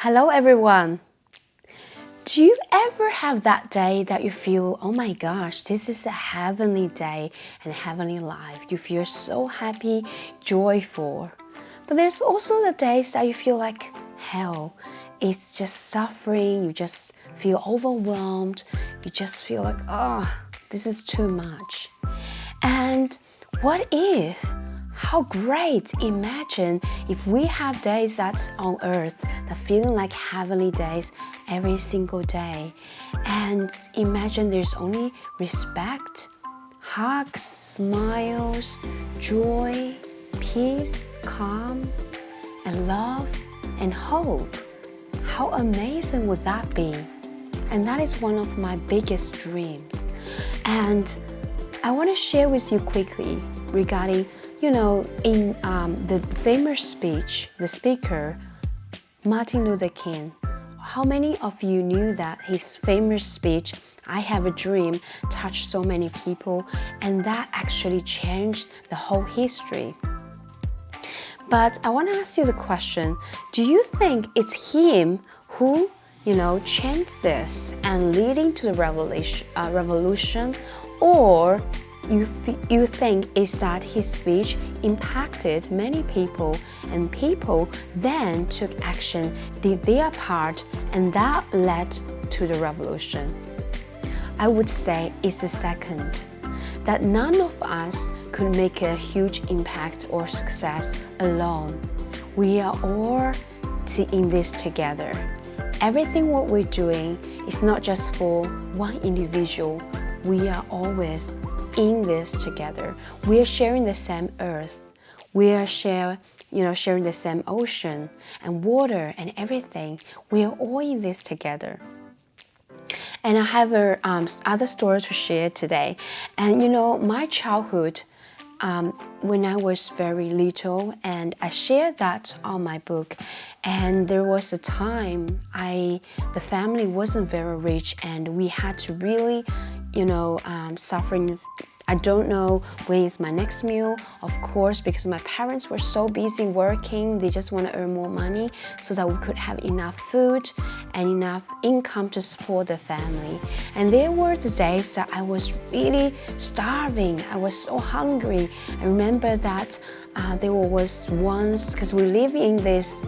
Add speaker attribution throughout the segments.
Speaker 1: Hello everyone! Do you ever have that day that you feel, oh my gosh, this is a heavenly day and heavenly life? You feel so happy, joyful. But there's also the days that you feel like hell. It's just suffering, you just feel overwhelmed, you just feel like, oh, this is too much. And what if? How great! Imagine if we have days that's on earth that feeling like heavenly days every single day. And imagine there's only respect, hugs, smiles, joy, peace, calm, and love, and hope. How amazing would that be? And that is one of my biggest dreams. And I want to share with you quickly regarding in the famous speech, the speaker, Martin Luther King, how many of you knew that his famous speech, I Have a Dream, touched so many people, and that actually changed the whole history? But I want to ask you the question, do you think it's him who, changed this and leading to the revolution, or you think is that his speech impacted many people and people then took action, did their part, and that led to the revolution? I would say it's the second, that none of us could make a huge impact or success alone. We are all in this together. Everything what we're doing is not just for one individual. We are always in this together. We are sharing the same earth. We are sharing the same ocean and water and everything. We are all in this together. And I have other story to share today. And my childhood, when I was very little, and I shared that on my book. And there was a time the family wasn't very rich, and we had to really suffering. I don't know when is my next meal, of course, because my parents were so busy working. They just want to earn more money so that we could have enough food and enough income to support the family. And there were the days that I was really starving. I was so hungry. I remember that there was once, because we live in this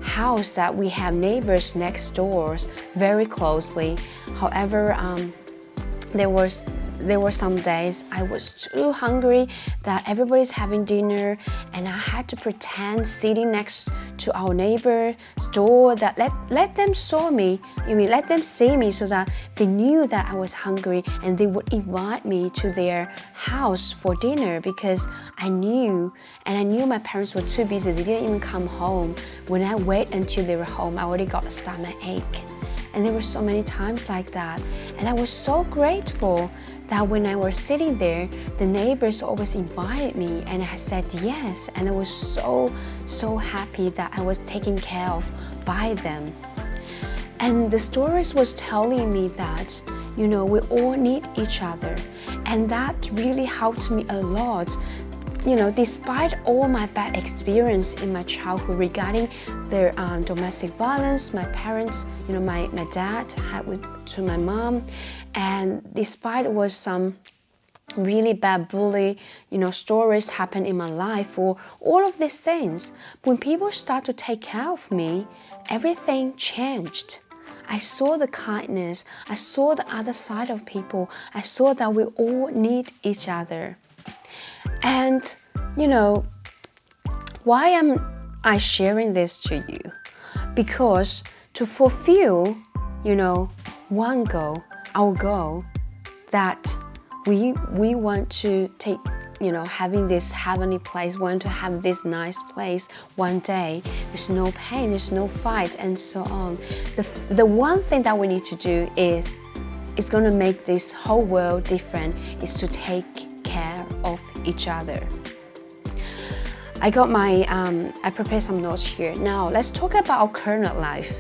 Speaker 1: house that we have neighbors next doors very closely. However, there were some days I was too hungry that everybody's having dinner, and I had to pretend sitting next to our neighbor's door that let them let them see me so that they knew that I was hungry, and they would invite me to their house for dinner, because I knew my parents were too busy. They didn't even come home. When I wait until they were home, I already got a stomachache. And there were so many times like that. And I was so grateful that when I was sitting there, the neighbors always invited me, and I said yes. And I was so happy that I was taken care of by them. And the stories was telling me that, we all need each other. And that really helped me a lot. Despite all my bad experience in my childhood regarding their domestic violence, my parents, my dad had to my mom, and despite it was some really bad bully, stories happen in my life, or all of these things, when people start to take care of me, everything changed. I saw the kindness, I saw the other side of people, I saw that we all need each other. And, why am I sharing this to you? Because to fulfill, one goal, our goal, that we want to take, having this heavenly place, want to have this nice place one day. There's no pain, there's no fight, and so on. The one thing that we need to do is, it's going to make this whole world different, is to take care of each other. I prepared some notes here. Now let's talk about our current life.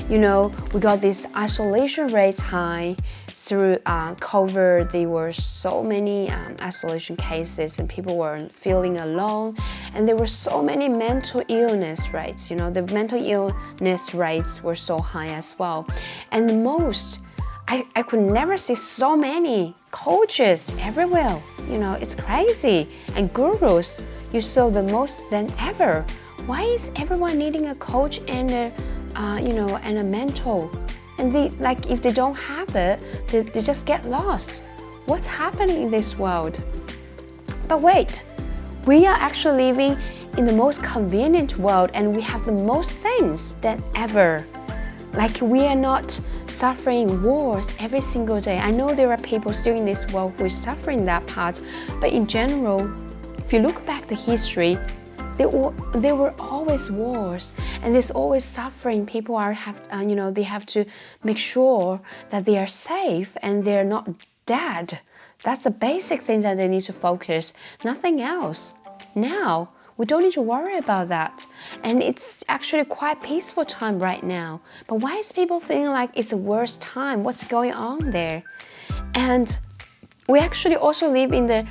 Speaker 1: We got this isolation rates high, through COVID, there were so many isolation cases and people were feeling alone, and there were so many mental illness rates. The mental illness rates were so high as well. And the most, I could never see so many coaches everywhere. It's crazy. And gurus, you saw the most than ever. Why is everyone needing a coach and a mentor? And if they don't have it, they just get lost. What's happening in this world? But wait, we are actually living in the most convenient world, and we have the most things than ever. We are not suffering wars every single day. I know there are people still in this world who is suffering that part, but in general, if you look back the history, there were always wars, and there's always suffering. People they have to make sure that they are safe and they're not dead. That's the basic thing that they need to focus, nothing else. Now, we don't need to worry about that. And it's actually quite peaceful time right now. But why is people feeling like it's the worst time? What's going on there? And we actually also live in the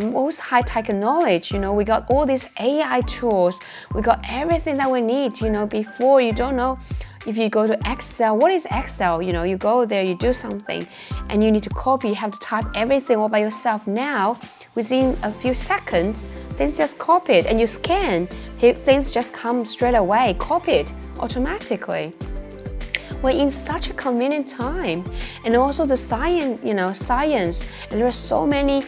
Speaker 1: most high-tech knowledge. We got all these AI tools. We got everything that we need. Before, you don't know if you go to Excel. What is Excel? You go there, you do something, and you need to copy. You have to type everything all by yourself. Now, within a few seconds, things just copied, and you scan. Things just come straight away, copied automatically. We're in such a convenient time. And also the science, and there are so many,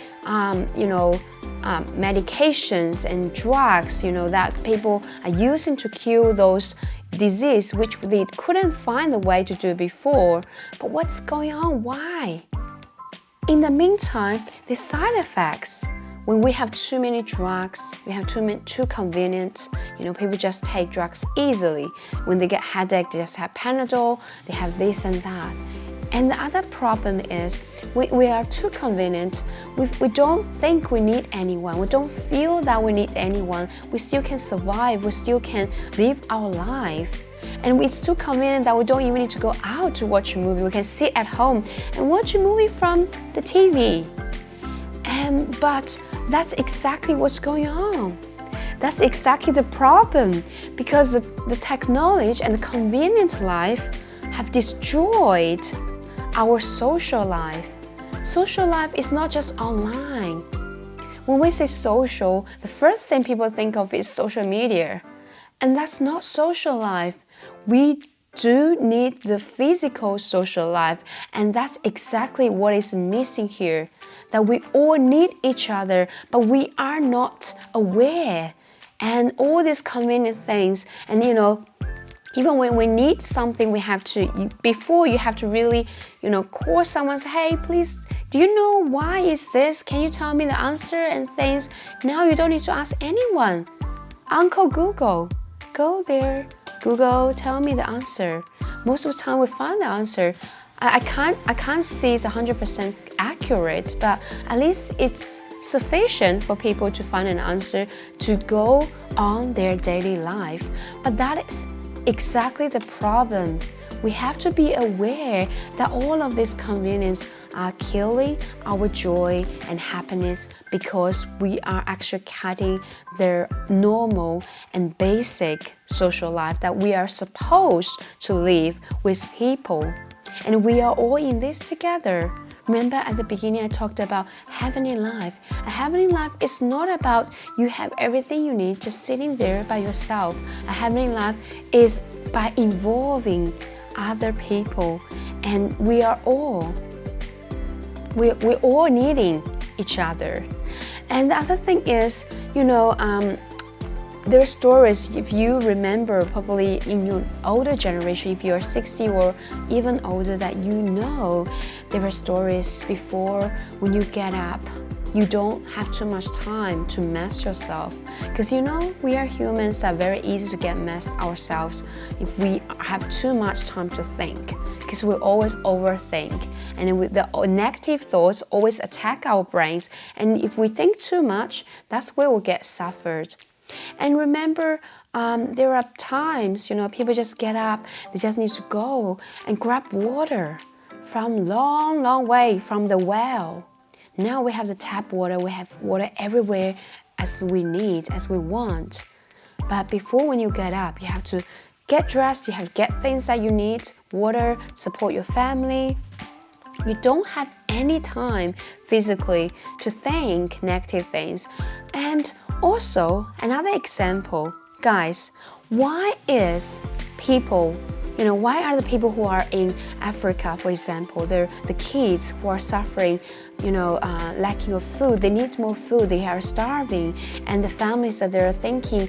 Speaker 1: medications and drugs, that people are using to cure those diseases, which they couldn't find a way to do before. But what's going on? Why? In the meantime, the side effects. When we have too many drugs, we have too convenient. People just take drugs easily. When they get headache, they just have Panadol. They have this and that. And the other problem is we are too convenient. We don't think we need anyone. We don't feel that we need anyone. We still can survive. We still can live our life. And it's too convenient that we don't even need to go out to watch a movie. We can sit at home and watch a movie from the TV. But that's exactly what's going on. That's exactly the problem, because the technology and the convenient life have destroyed our social life. Social life is not just online. When we say social, the first thing people think of is social media. And that's not social life. We do need the physical social life, and that's exactly what is missing here. That we all need each other, but we are not aware. And all these convenient things, and even when we need something, we have to, before you have to really, call someone, say, hey, please, do you know why is this? Can you tell me the answer and things? Now you don't need to ask anyone. Uncle Google, go there. Google, tell me the answer. Most of the time we find the answer. I can't say it's 100% accurate, but at least it's sufficient for people to find an answer to go on their daily life. But that is exactly the problem. We have to be aware that all of this convenience are killing our joy and happiness, because we are actually cutting their normal and basic social life that we are supposed to live with people. And we are all in this together. Remember at the beginning I talked about heavenly life. A heavenly life is not about you have everything you need just sitting there by yourself. A heavenly life is by involving other people, and we're all needing each other. And the other thing is, there are stories, if you remember, probably in your older generation, if you're 60 or even older, that there are stories before when you get up, you don't have too much time to mess yourself. Because we are humans that are very easy to get messed ourselves if we have too much time to think. Because we always overthink. And the negative thoughts always attack our brains. And if we think too much, that's where we'll get suffered. And remember, there are times, people just get up, they just need to go and grab water. from long way from the well. Now we have the tap water, we have water everywhere as we need, as we want. But before, when you get up, you have to get dressed, you have to get things that you need, water, support your family. You don't have any time physically to think negative things. And also, another example, guys, why are the people who are in Africa, for example, they're the kids who are suffering, lacking of food, they need more food, they are starving, and the families that they're thinking,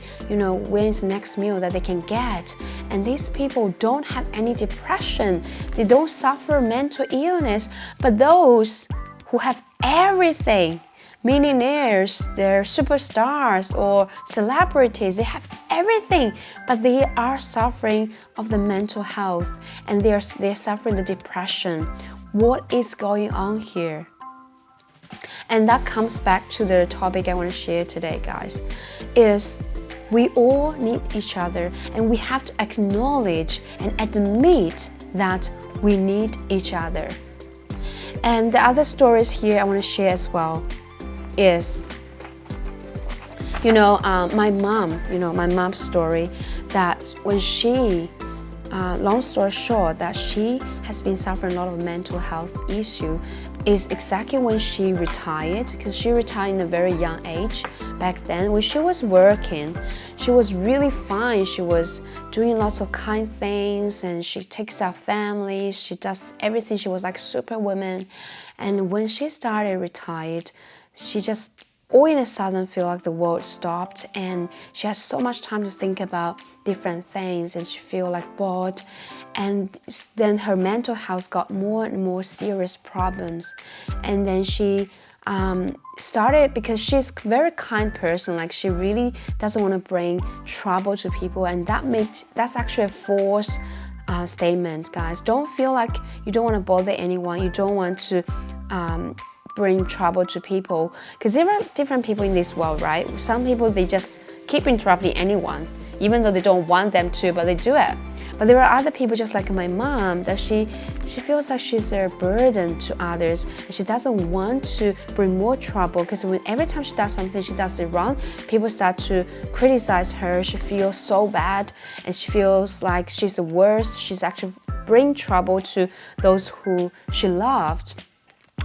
Speaker 1: when is the next meal that they can get, and these people don't have any depression, they don't suffer mental illness, but those who have everything, millionaires, they're superstars or celebrities, they have everything, but they are suffering of the mental health and they're suffering the depression. What is going on here? And that comes back to the topic I want to share today, guys, is we all need each other and we have to acknowledge and admit that we need each other. And the other stories here I want to share as well is, my mom's story, that when she, long story short, that she has been suffering a lot of mental health issue is exactly when she retired, because she retired in a very young age. Back then, when she was working, she was really fine. She was doing lots of kind things and she takes out families, she does everything. She was like superwoman. And when she started retired, she just all in a sudden feel like the world stopped and she has so much time to think about different things and she feel like bored, and then her mental health got more and more serious problems. And then she started, because she's a very kind person, like she really doesn't want to bring trouble to people, and that's actually a false statement, guys. Don't feel like you don't want to bother anyone, you don't want to bring trouble to people, because there are different people in this world, right? Some people, they just keep interrupting anyone even though they don't want them to, but they do it. But there are other people, just like my mom, that she feels like she's a burden to others and she doesn't want to bring more trouble, because every time she does something, she does it wrong, people start to criticize her. She feels so bad and she feels like she's the worst. She's actually bring trouble to those who she loved.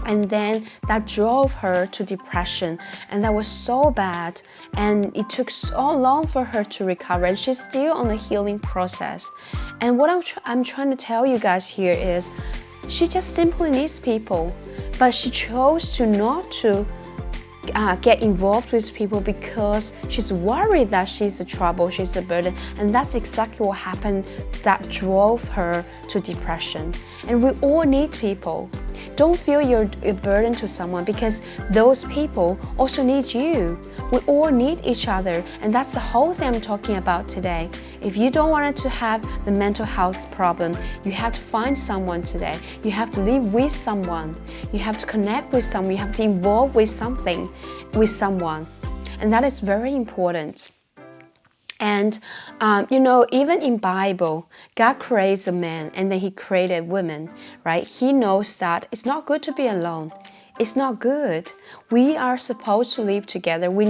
Speaker 1: And then that drove her to depression, and that was so bad, and it took so long for her to recover, and she's still on the healing process. And what I'm trying to tell you guys here is, she just simply needs people, but she chose to not to get involved with people because she's worried that she's a trouble, she's a burden, and that's exactly what happened that drove her to depression. And we all need people. Don't feel you're a burden to someone, because those people also need you. We all need each other, and that's the whole thing I'm talking about today. If you don't want to have the mental health problem, you have to find someone today. You have to live with someone. You have to connect with someone. You have to involve with something, with someone. And that is very important. And, even in Bible, God creates a man and then he created women, right? He knows that it's not good to be alone. It's not good. We are supposed to live together. We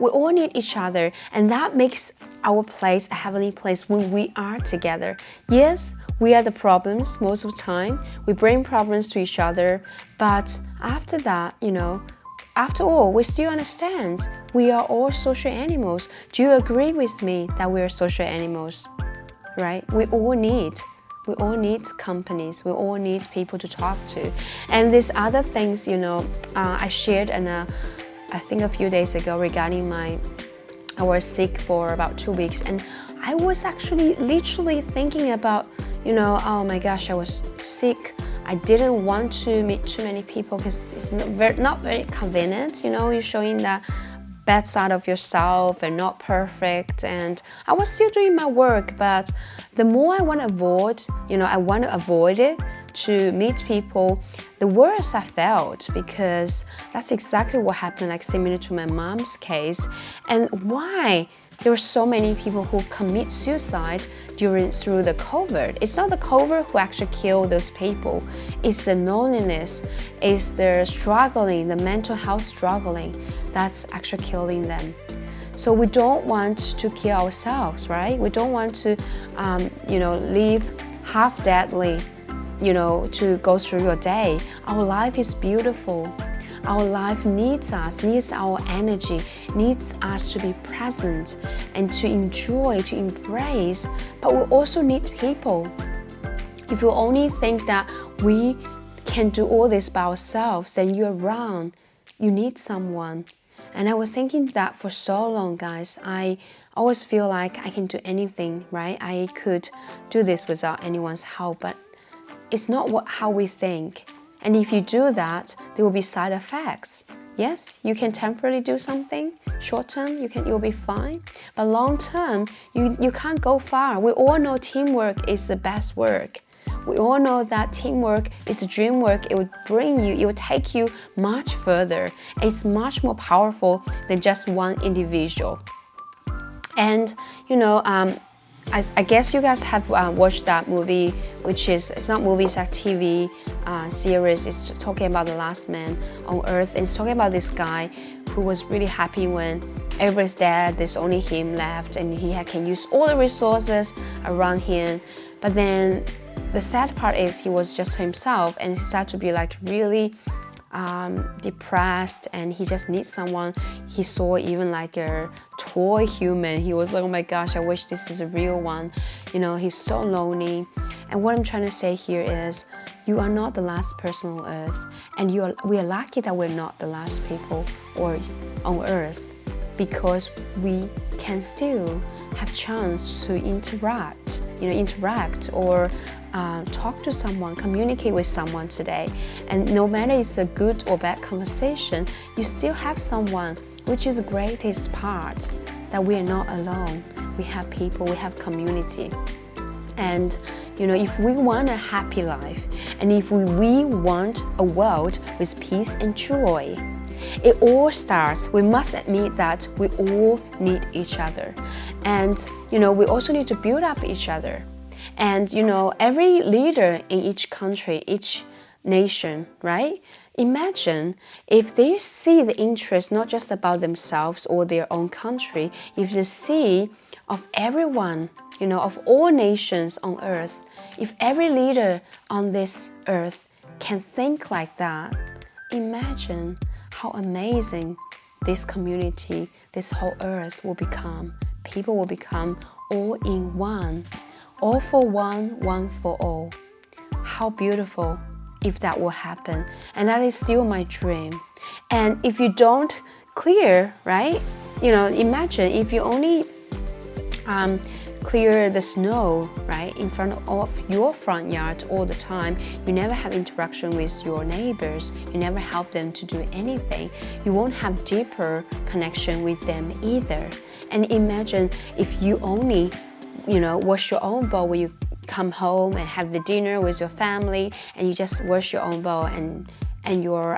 Speaker 1: all need each other. And that makes our place a heavenly place when we are together. Yes, we are the problems most of the time. We bring problems to each other. But after that, after all, we still understand we are all social animals. Do you agree with me that we are social animals, right? We all need companies. We all need people to talk to. And these other things, I shared I think a few days ago regarding I was sick for about 2 weeks, and I was actually literally thinking about, oh my gosh, I was sick. I didn't want to meet too many people because it's not very convenient, you're showing that bad side of yourself and not perfect. And I was still doing my work, but the more I want to avoid it, to meet people, the worse I felt, because that's exactly what happened, like similar to my mom's case. And why there were so many people who commit suicide through the COVID. It's not the COVID who actually killed those people. It's the loneliness, it's the struggling, the mental health struggling that's actually killing them. So we don't want to kill ourselves, right? We don't want to, live half deadly, to go through your day. Our life is beautiful. Our life needs us, needs our energy, needs us to be present and to enjoy, to embrace, but we also need people. If you only think that we can do all this by ourselves, then you're wrong. You need someone. And I was thinking that for so long, guys. I always feel like I can do anything, right? I could do this without anyone's help, but it's not how we think. And if you do that, there will be side effects. Yes, you can temporarily do something. Short term, you'll be fine. But long term, you can't go far. We all know teamwork is the best work. We all know that teamwork is dream work. It will take you much further. It's much more powerful than just one individual. And I guess you guys have watched that movie, which it's not movie, it's a TV series. It's talking about the last man on Earth. And it's talking about this guy who was really happy when everybody's dead, there's only him left, and he can use all the resources around him. But then the sad part is he was just himself, and he started to be like really depressed, and he just needs someone. He saw even like a toy human. He was like, oh my gosh, I wish this is a real one. He's so lonely. And what I'm trying to say here is, you are not the last person on Earth, and we are lucky that we're not the last people on Earth, because we can still have chance to interact or talk to someone, communicate with someone today. And no matter it's a good or bad conversation, you still have someone, which is the greatest part, that we are not alone. We have people, we have community. And if we want a happy life, and if we want a world with peace and joy, it all starts, we must admit that we all need each other. And we also need to build up each other. And every leader in each country, each nation, right? Imagine if they see the interest not just about themselves or their own country, if they see of everyone, of all nations on Earth, if every leader on this earth can think like that, imagine how amazing this community, this whole earth will become. People will become all in one. All for one, one for all. How beautiful if that will happen. And that is still my dream. And if you don't clear, right? Imagine if you only clear the snow, right, in front of your front yard all the time. You never have interaction with your neighbors. You never help them to do anything. You won't have deeper connection with them either. And imagine if you only wash your own bowl when you come home and have the dinner with your family, and you just wash your own bowl and your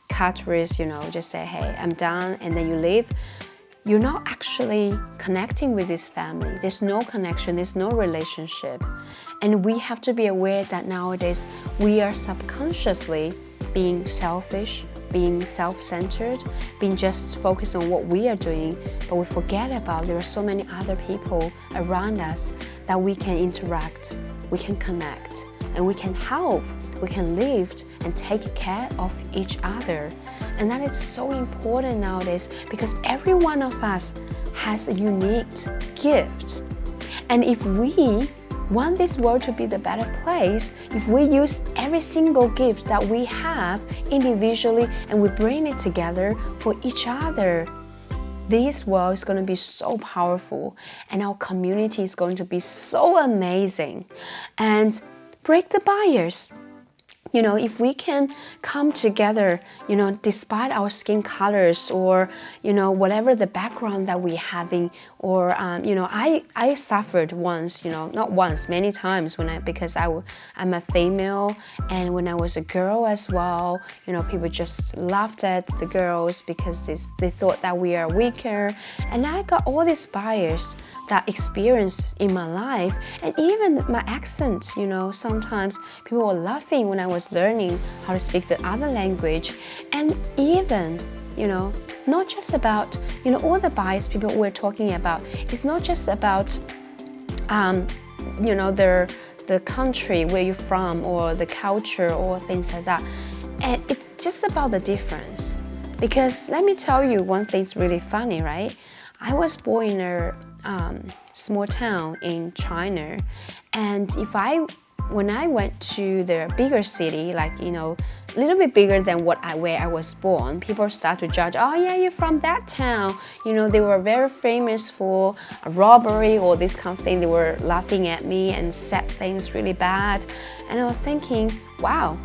Speaker 1: cutlery, just say, hey, I'm done, and then you leave. You're not actually connecting with this family. There's no connection, there's no relationship. And we have to be aware that nowadays we are subconsciously being selfish, being self-centered, being just focused on what we are doing, but we forget about there are so many other people around us that we can interact, we can connect, and we can help, we can lift and take care of each other. And that is so important nowadays, because every one of us has a unique gift. And if we want this world to be the better place, if we use every single gift that we have individually and we bring it together for each other, this world is going to be so powerful, and our community is going to be so amazing. And break the barriers. if we can come together, despite our skin colors or, whatever the background that we're having, or, I suffered once, not once, many times because I'm a female, and when I was a girl as well, people just laughed at the girls because they thought that we are weaker, and I got all these bias that experienced in my life, and even my accent, sometimes people were laughing when I was learning how to speak the other language, and even, not just about, all the bias people we're talking about, it's not just about, the country where you're from or the culture or things like that, and it's just about the difference. Because let me tell you one thing's really funny, right? I was born in a small town in China, and when I went to the bigger city, like a little bit bigger than where I was born, people start to judge. Oh yeah, you're from that town. They were very famous for a robbery or this kind of thing. They were laughing at me and said things really bad, and I was thinking, wow.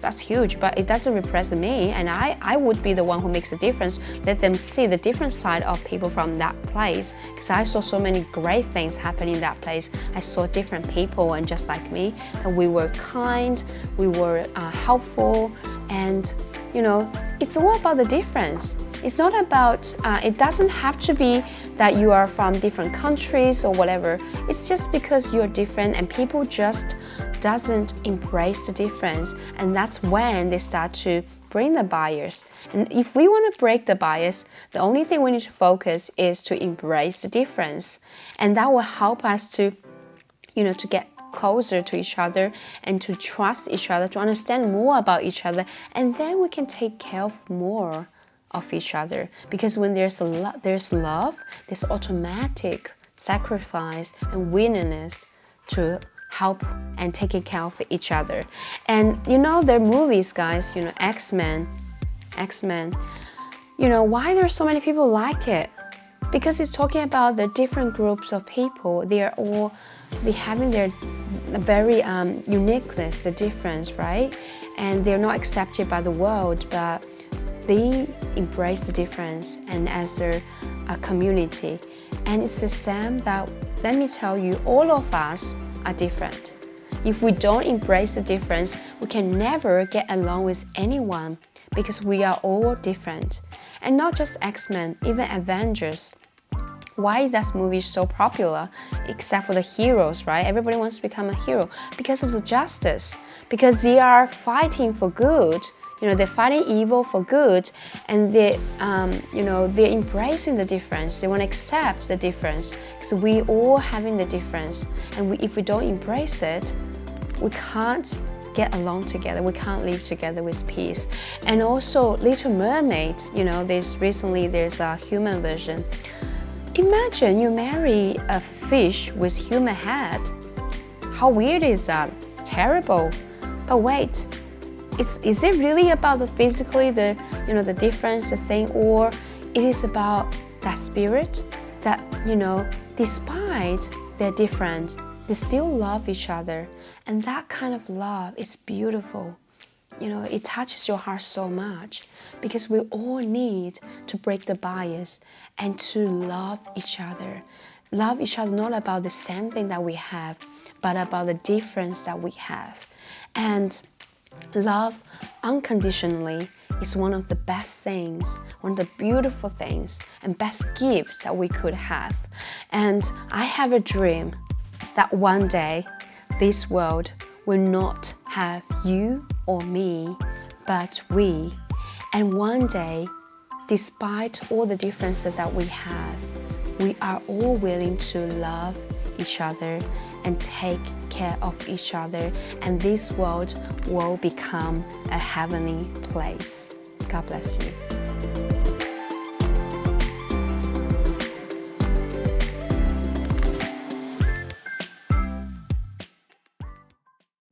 Speaker 1: That's huge, but it doesn't represent me, and I would be the one who makes a difference. Let them see the different side of people from that place, because I saw so many great things happen in that place. I saw different people, and just like me, that we were kind, we were helpful, and it's all about the difference. It's not about, it doesn't have to be that you are from different countries or whatever. It's just because you're different, and people just doesn't embrace the difference, and that's when they start to bring the bias. And if we want to break the bias, the only thing we need to focus is to embrace the difference, and that will help us to to get closer to each other and to trust each other, to understand more about each other, and then we can take care of more of each other. Because when there's love, there's automatic sacrifice and willingness to help and taking care of each other. And their movies, guys, X-Men, why there's so many people like it? Because it's talking about the different groups of people. They having their very uniqueness, the difference, right? And they're not accepted by the world, but they embrace the difference and as a community. And it's the same that, let me tell you, all of us are different. If we don't embrace the difference, we can never get along with anyone, because we are all different. And not just X-Men, even Avengers. Why is that movie so popular? Except for the heroes, right? Everybody wants to become a hero because of the justice, because they are fighting for good. They're fighting evil for good, and they're embracing the difference. They want to accept the difference, because we all having the difference, and if we don't embrace it, we can't get along together. We can't live together with peace. And also, Little Mermaid. There's a human version. Imagine you marry a fish with human head. How weird is that? It's terrible. But wait. Is it really about the physically, the difference, the thing, or it is about that spirit that, despite they're different, they still love each other, and that kind of love is beautiful. It touches your heart so much, because we all need to break the bias and to love each other. Love each other not about the same thing that we have, but about the difference that we have. And love unconditionally is one of the best things, one of the beautiful things and best gifts that we could have. And I have a dream that one day this world will not have you or me, but we. And one day, despite all the differences that we have, we are all willing to love each other and take care of each other, and this world will become a heavenly place. God bless you.